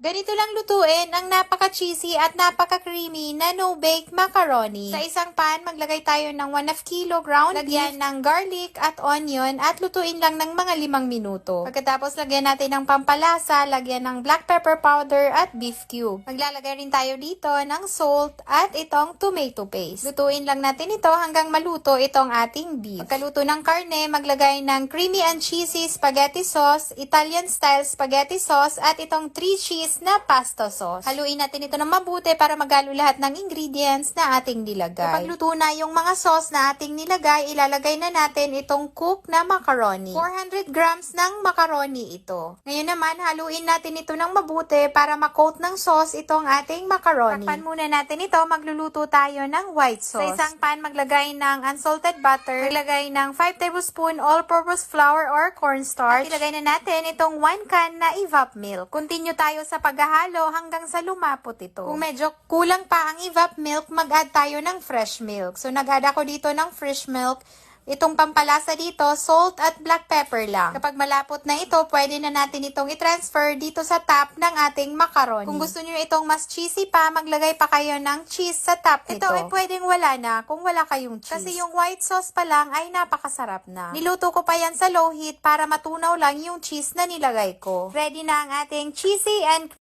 Ganito lang lutuin ang napaka-cheesy at napaka-creamy na no-bake macaroni. Sa isang pan, maglagay tayo ng 1/2 kg ground lagyan ng garlic at onion at lutuin lang ng mga 5 minuto. Pagkatapos, lagyan natin ng pampalasa, lagyan ng black pepper powder at beef cube. Maglalagay rin tayo dito ng salt at itong tomato paste. Lutuin lang natin ito hanggang maluto itong ating beef. Pagkaluto ng karne, maglagay ng creamy and cheesy spaghetti sauce, Italian style spaghetti sauce at itong 3 cheese na pasta sauce. Haluin natin ito ng mabuti para magalo lahat ng ingredients na ating nilagay. Kapag luto na yung mga sauce na ating nilagay, ilalagay na natin itong cook na macaroni. 400 grams ng macaroni ito. Ngayon naman, haluin natin ito ng mabuti para makoat ng sauce itong ating macaroni. Takpan muna natin ito, magluluto tayo ng white sauce. Sa isang pan, maglagay ng unsalted butter, maglagay ng 5 tablespoon all-purpose flour or cornstarch. At ilagay na natin itong 1 can na evap milk. Continue tayo sa paghahalo hanggang sa lumapot ito. Kung medyo kulang pa ang evap milk, mag-add tayo ng fresh milk. So, nag-add ako dito ng fresh milk. Itong pampalasa dito, salt at black pepper lang. Kapag malapot na ito, pwede na natin itong i-transfer dito sa top ng ating macaroni. Kung gusto nyo itong mas cheesy pa, maglagay pa kayo ng cheese sa top nito. Ito ay pwedeng wala na kung wala kayong cheese. Kasi yung white sauce pa lang ay napakasarap na. Niluto ko pa yan sa low heat para matunaw lang yung cheese na nilagay ko. Ready na ang ating cheesy and